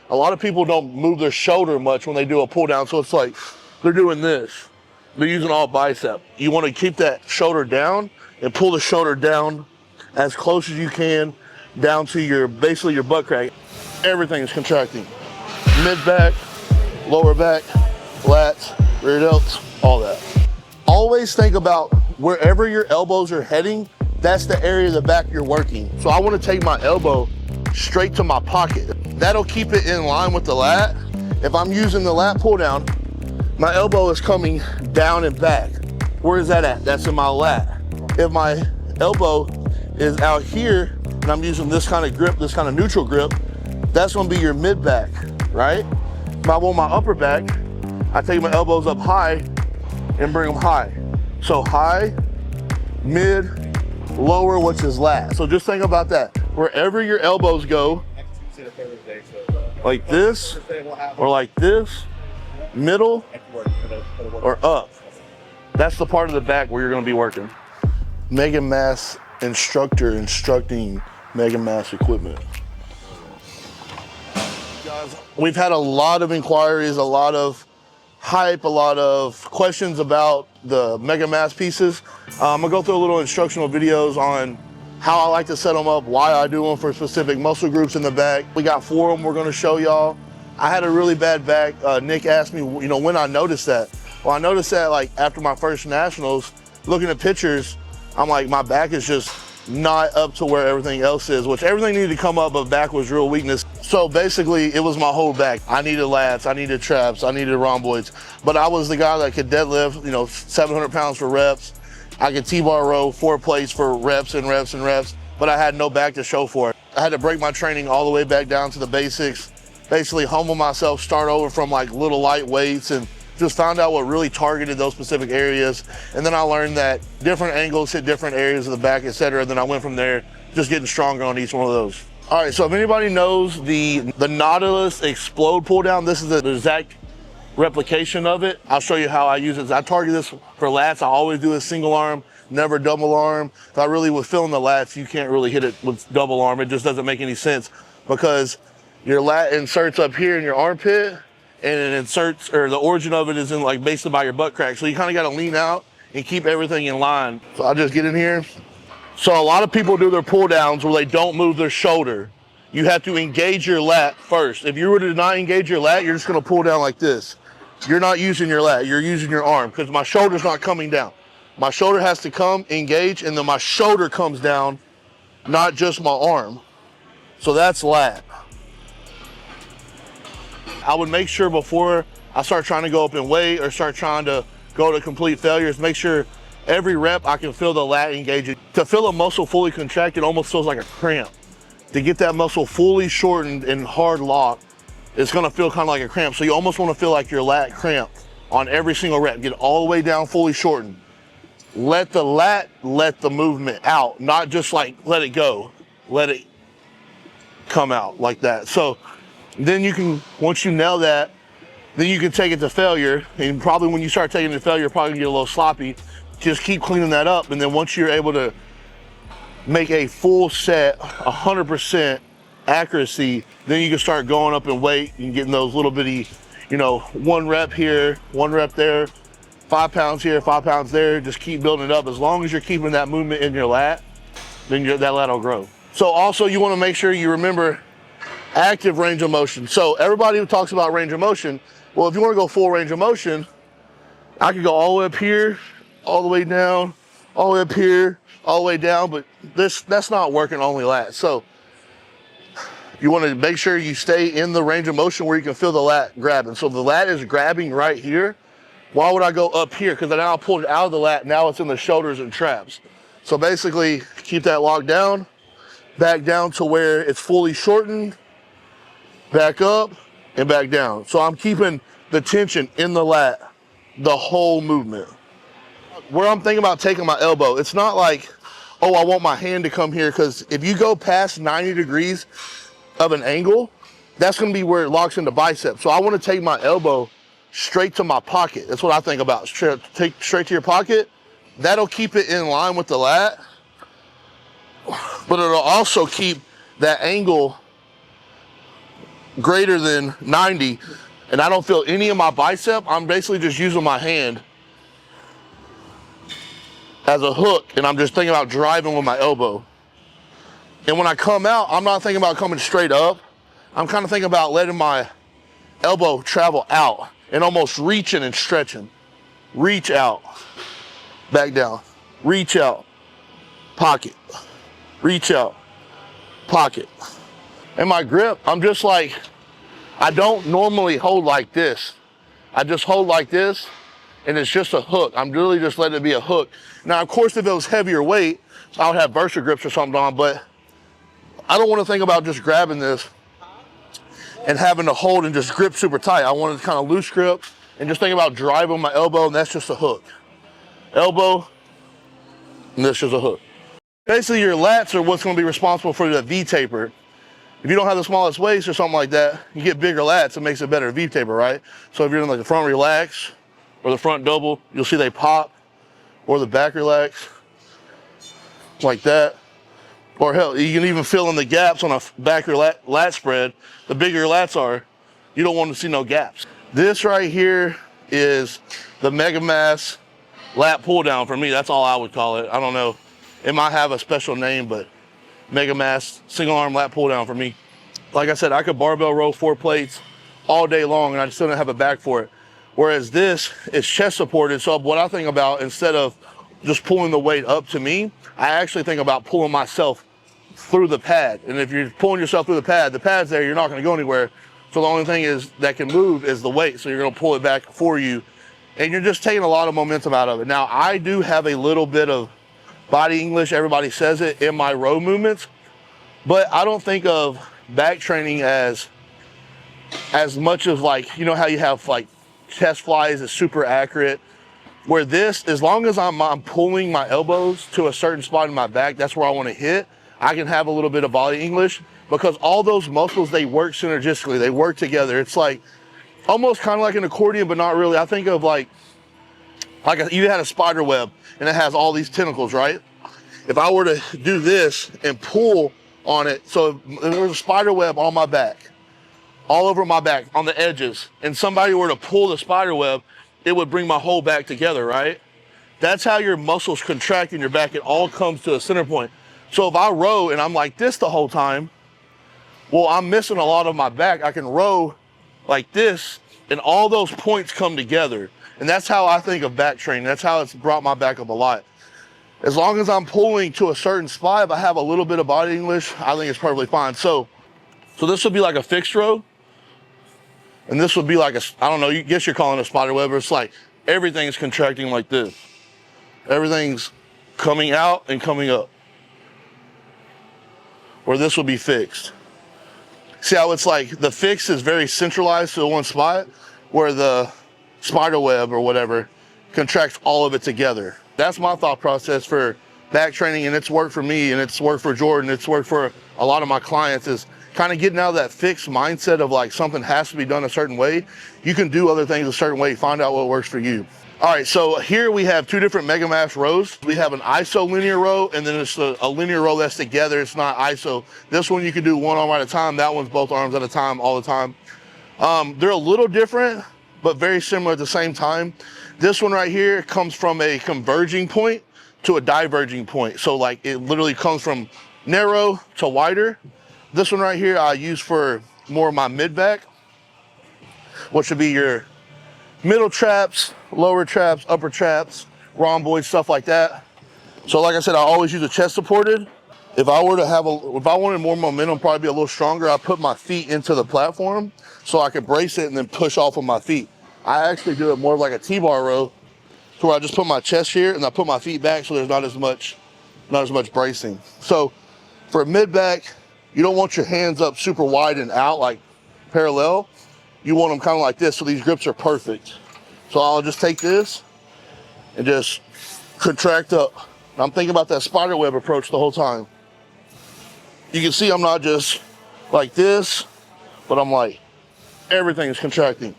A lot of people don't move their shoulder much when they do a pull down, so it's like they're doing this. They're using all bicep. You want to keep that shoulder down and pull the shoulder down as close as you can down to your, basically your butt crack. Everything is contracting. Mid back, lower back, lats, rear delts, all that. Always think about wherever your elbows are heading, that's the area of the back you're working. So I want to take my elbow straight to my pocket. That'll keep it in line with the lat. If I'm using the lat pull down, my elbow is coming down and back. Where is that at? That's in my lat. If my elbow is out here and I'm using this kind of grip, this kind of neutral grip, that's gonna be your mid back, right? If I want my upper back, I take my elbows up high and bring them high. So high, mid, lower, which is lat. So just think about that. Wherever your elbows go, like this, or like this, middle, or up. That's the part of the back where you're gonna be working. Mega Mass instructor instructing Mega Mass equipment. Guys, we've had a lot of inquiries, a lot of hype, a lot of questions about the Mega Mass pieces. I'm gonna go through a little instructional videos on how I like to set them up, why I do them for specific muscle groups in the back. We got 4 of them we're gonna show y'all. I had a really bad back. Nick asked me, you know, when I noticed that. Well, I noticed that like after my first nationals, looking at pictures, I'm like, my back is just not up to where everything else is, which everything needed to come up, but back was real weakness. So basically it was my whole back. I needed lats, I needed traps, I needed rhomboids, but I was the guy that could deadlift, you know, 700 pounds for reps. I could T-bar row 4 plates for reps and reps and reps, but I had no back to show for it. I had to break my training all the way back down to the basics, basically humble myself, start over from like little light weights, and just found out what really targeted those specific areas. And then I learned that different angles hit different areas of the back, etc. Then I went from there, just getting stronger on each one of those. All right, so if anybody knows the Nautilus Explode pull down, this is the exact replication of it. I'll show you how I use it. I target this for lats. I always do a single arm, never double arm. If I really was feeling the lats, you can't really hit it with double arm. It just doesn't make any sense because your lat inserts up here in your armpit, and it inserts, or the origin of it is in like basically by your butt crack. So you kind of got to lean out and keep everything in line. So I'll just get in here. So a lot of people do their pull downs where they don't move their shoulder. You have to engage your lat first. If you were to not engage your lat, you're just going to pull down like this. You're not using your lat, you're using your arm, because my shoulder's not coming down. My shoulder has to come, engage, and then my shoulder comes down, not just my arm. So that's lat. I would make sure before I start trying to go up in weight or start trying to go to complete failures, make sure every rep I can feel the lat engaging. To feel a muscle fully contracted almost feels like a cramp. To get that muscle fully shortened and hard locked, it's gonna feel kind of like a cramp. So you almost wanna feel like your lat cramp on every single rep. Get all the way down, fully shortened. Let the lat let the movement out, not just like let it go. Let it come out like that. So then you can, once you nail that, then you can take it to failure. And probably when you start taking it to failure, you're probably gonna get a little sloppy. Just keep cleaning that up. And then once you're able to make a full set, 100% accuracy, then you can start going up in weight and getting those little bitty, you know, 1 rep here, 1 rep there, 5 pounds here, 5 pounds there. Just keep building it up. As long as you're keeping that movement in your lat, then that lat will grow. So also you want to make sure you remember active range of motion. So everybody who talks about range of motion, well, if you want to go full range of motion, I could go all the way up here, all the way down, all the way up here, all the way down, but that's not working only lat. So you want to make sure you stay in the range of motion where you can feel the lat grabbing. So the lat is grabbing right here. Why would I go up here? Because now I pulled it out of the lat, now it's in the shoulders and traps. So basically keep that locked down, back down to where it's fully shortened, back up and back down. So I'm keeping the tension in the lat the whole movement. Where I'm thinking about taking my elbow, it's not like, oh, I want my hand to come here, because if you go past 90 degrees of an angle, that's gonna be where it locks into bicep. So I wanna take my elbow straight to my pocket. That's what I think about. Take straight to your pocket. That'll keep it in line with the lat, but it'll also keep that angle greater than 90 and I don't feel any of my bicep, I'm basically just using my hand as a hook, and I'm just thinking about driving with my elbow. And when I come out, I'm not thinking about coming straight up. I'm kind of thinking about letting my elbow travel out and almost reaching and stretching. Reach out, back down, reach out, pocket, reach out, pocket. And my grip, I'm just like, I don't normally hold like this. I just hold like this, and it's just a hook. I'm really just letting it be a hook. Now, of course, if it was heavier weight, I would have Versa grips or something on, but I don't want to think about just grabbing this and having to hold and just grip super tight. I want to kind of loose grip and just think about driving my elbow, and that's just a hook. Elbow, and this is a hook. Basically, your lats are what's going to be responsible for the V-taper. If you don't have the smallest waist or something like that, you get bigger lats, it makes it better V-taper, right? So if you're in like the front relax or the front double, you'll see they pop, or the back relax, like that. Or hell, you can even fill in the gaps on a back lat spread. The bigger your lats are, you don't want to see no gaps. This right here is the Mega Mass lat pull down for me. That's all I would call it. I don't know. It might have a special name, but Mega Mass single arm lat pull down for me. Like I said, I could barbell row 4 plates all day long and I still don't have a back for it. Whereas this is chest supported. So what I think about, instead of just pulling the weight up to me, I actually think about pulling myself through the pad. And if you're pulling yourself through the pad's there, you're not going to go anywhere. So the only thing is that can move is the weight. So you're going to pull it back for you, and you're just taking a lot of momentum out of it. Now, I do have a little bit of body English, everybody says it, in my row movements, but I don't think of back training as much of, like, you know how you have like chest flies is super accurate, where this, as long as I'm pulling my elbows to a certain spot in my back, that's where I want to hit, I can have a little bit of body English, because all those muscles, they work synergistically, they work together. It's like almost kind of like an accordion, but not really. I think of like you had a spider web and it has all these tentacles, right? If I were to do this and pull on it, so if there was a spider web on my back, all over my back, on the edges, and somebody were to pull the spider web, it would bring my whole back together, right? That's how your muscles contract in your back. It all comes to a center point. So if I row and I'm like this the whole time, well, I'm missing a lot of my back. I can row like this, and all those points come together. And that's how I think of back training. That's how it's brought my back up a lot. As long as I'm pulling to a certain spot, if I have a little bit of body English, I think it's perfectly fine. So this would be like a fixed row. And this would be like I don't know, you guess you're calling it a spider web, but it's like everything's contracting like this. Everything's coming out and coming up. Where this would be fixed. See how it's like the fix is very centralized to one spot, where the spider web or whatever contracts all of it together. That's my thought process for back training, and it's worked for me, and it's worked for Jordan, it's worked for a lot of my clients, is kind of getting out of that fixed mindset of like something has to be done a certain way. You can do other things a certain way, find out what works for you. All right, so here we have 2 different Mega Mass rows. We have an ISO linear row, and then it's a linear row that's together. It's not ISO. This one you can do one arm at a time. That one's both arms at a time, all the time. They're a little different, but very similar at the same time. This one right here comes from a converging point to a diverging point. So like it literally comes from narrow to wider. This one right here I use for more of my mid-back, which would be your middle traps, lower traps, upper traps, rhomboids, stuff like that. So like I said, I always use a chest supported. If I wanted more momentum, probably be a little stronger, I put my feet into the platform so I could brace it and then push off of my feet. I actually do it more like a T-bar row, to where I just put my chest here and I put my feet back so there's not as much bracing. So for mid-back, you don't want your hands up super wide and out like parallel. You want them kind of like this, so these grips are perfect. So I'll just take this and just contract up. And I'm thinking about that spider web approach the whole time. You can see I'm not just like this, but I'm like, everything is contracting.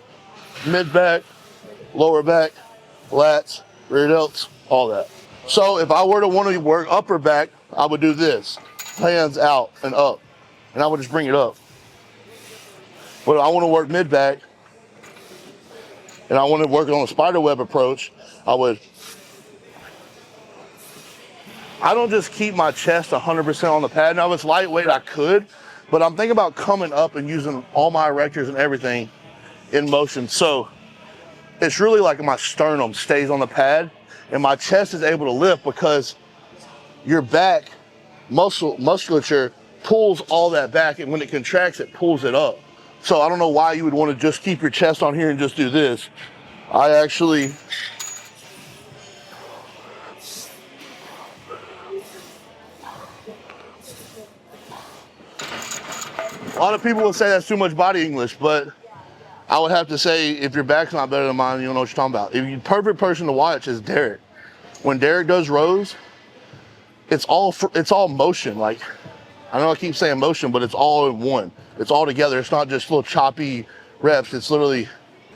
Mid-back, lower back, lats, rear delts, all that. So if I were to want to work upper back, I would do this. Hands out and up. And I would just bring it up. But I want to work mid-back and I want to work on a spiderweb approach, I don't just keep my chest 100% on the pad. Now, if it's lightweight, I could, but I'm thinking about coming up and using all my erectors and everything in motion. So it's really like my sternum stays on the pad and my chest is able to lift because your back musculature pulls all that back, and when it contracts, it pulls it up. So I don't know why you would want to just keep your chest on here and just do this. I actually, a lot of people would say that's too much body English, but I would have to say if your back's not better than mine, you don't know what you're talking about. The perfect person to watch is Derek. When Derek does rows, it's all motion. Like, I know I keep saying motion, but it's all in one. It's all together. It's not just little choppy reps. It's literally,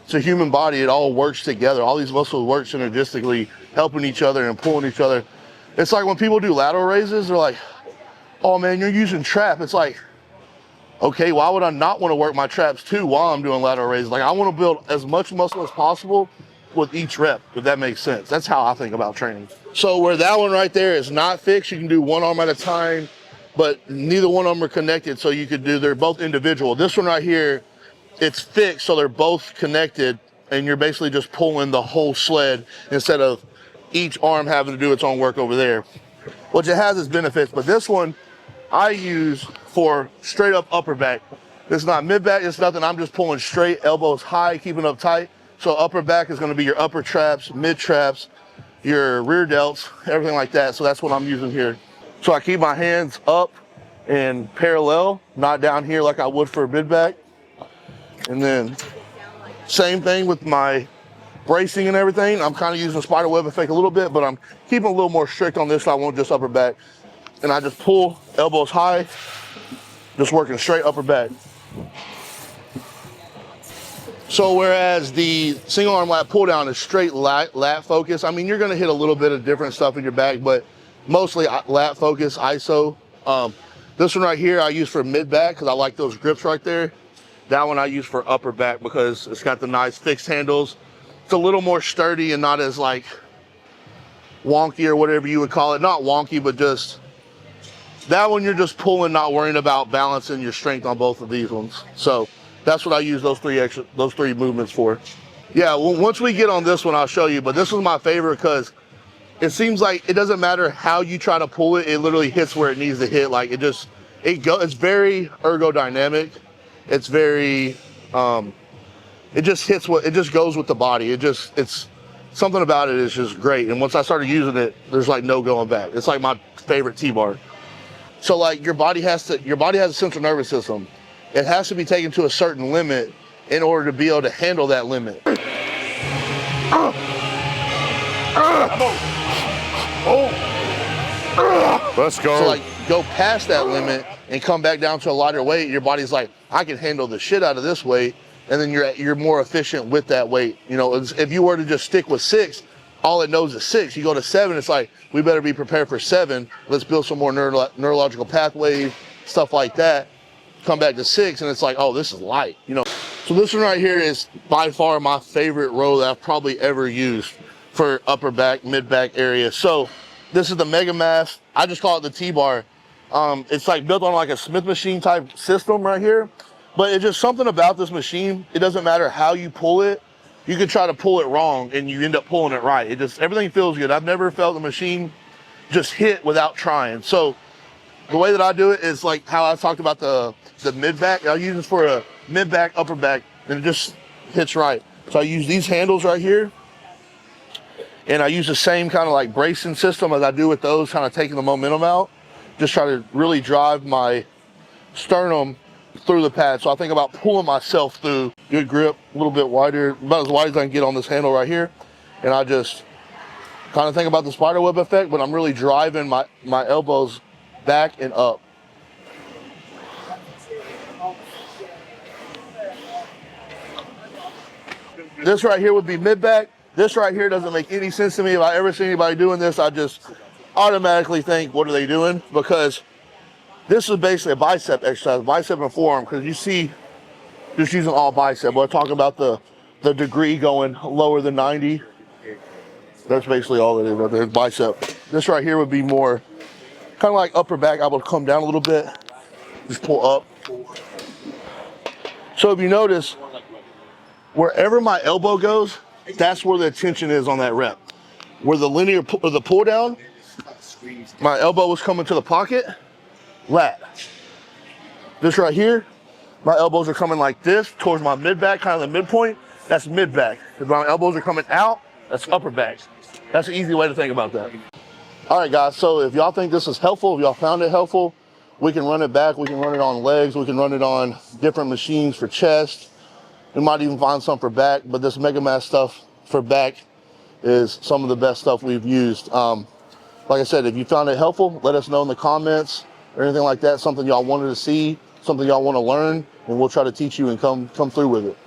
it's a human body. It all works together. All these muscles work synergistically, helping each other and pulling each other. It's like when people do lateral raises, they're like, oh man, you're using trap. It's like, okay, why would I not want to work my traps too while I'm doing lateral raises? Like, I want to build as much muscle as possible with each rep, if that makes sense. That's how I think about training. So where that one right there is not fixed, you can do one arm at a time, but neither one of them are connected, so you could do, they're both individual. This one right here, it's fixed, so they're both connected, and you're basically just pulling the whole sled instead of each arm having to do its own work over there, which it has its benefits. But this one I use for straight up upper back. It's not mid back, it's nothing. I'm just pulling straight, elbows high, keeping up tight. So upper back is going to be your upper traps, mid traps, your rear delts, everything like that. So that's what I'm using here. So I keep my hands up and parallel, not down here like I would for a mid back. And then same thing with my bracing and everything. I'm kind of using the spider web effect a little bit, but I'm keeping a little more strict on this so I won't just upper back. And I just pull elbows high, just working straight upper back. So whereas the single arm lat pull down is straight lat focus, I mean, you're gonna hit a little bit of different stuff in your back, but mostly lat focus, ISO. This one right here I use for mid back because I like those grips right there. That one I use for upper back because it's got the nice fixed handles. It's a little more sturdy and not as like wonky or whatever you would call it. Not wonky, but just, that one you're just pulling, not worrying about balancing your strength on both of these ones. So that's what I use those three movements for. Yeah, well, once we get on this one, I'll show you, but this was my favorite because it seems like it doesn't matter how you try to pull it, it literally hits where it needs to hit. Like it's very ergodynamic. It's very, it just hits it just goes with the body. It's something about it is just great. And once I started using it, there's like no going back. It's like my favorite T-bar. So like your body has a central nervous system. It has to be taken to a certain limit in order to be able to handle that limit. Let's go. So like go past that limit and come back down to a lighter weight. Your body's like, I can handle the shit out of this weight, and then you're more efficient with that weight. You know, if you were to just stick with 6, all it knows is 6. You go to 7, it's like, we better be prepared for 7. Let's build some more neurological pathways, stuff like that. Come back to 6, and it's like, oh, this is light, you know. So this one right here is by far my favorite row that I've probably ever used for upper back, mid back area. So this is the Mega Mass. I just call it the T-bar. It's like built on like a Smith machine type system right here, but it's just something about this machine. It doesn't matter how you pull it. You can try to pull it wrong and you end up pulling it right. Everything feels good. I've never felt the machine just hit without trying. So the way that I do it is like how I talked about the mid back. I use it for a mid back, upper back, and it just hits right. So I use these handles right here, and I use the same kind of like bracing system as I do with those, kind of taking the momentum out. Just try to really drive my sternum through the pad. So I think about pulling myself through. Good grip, a little bit wider, about as wide as I can get on this handle right here. And I just kind of think about the spiderweb effect, but I'm really driving my elbows back and up. This right here would be mid back. This right here doesn't make any sense to me. If I ever see anybody doing this, I just automatically think, what are they doing? Because this is basically a bicep exercise, bicep and forearm, because you see just using all bicep. We're talking about the degree going lower than 90. That's basically all it is right there, bicep. This right here would be more kind of like upper back. I would come down a little bit, just pull up. So if you notice, wherever my elbow goes, that's where the attention is on that rep. Where the linear or the pull down, my elbow was coming to the pocket, lat. This right here, my elbows are coming like this towards my mid back, kind of the midpoint. That's mid back. If my elbows are coming out, that's upper back. That's an easy way to think about that. All right, guys, so if y'all think this is helpful, if y'all found it helpful, we can run it back, we can run it on legs, we can run it on different machines for chest. We might even find some for back, but this Mega Mass stuff for back is some of the best stuff we've used. Like I said, if you found it helpful, let us know in the comments or anything like that, something y'all wanted to see, something y'all want to learn, and we'll try to teach you and come through with it.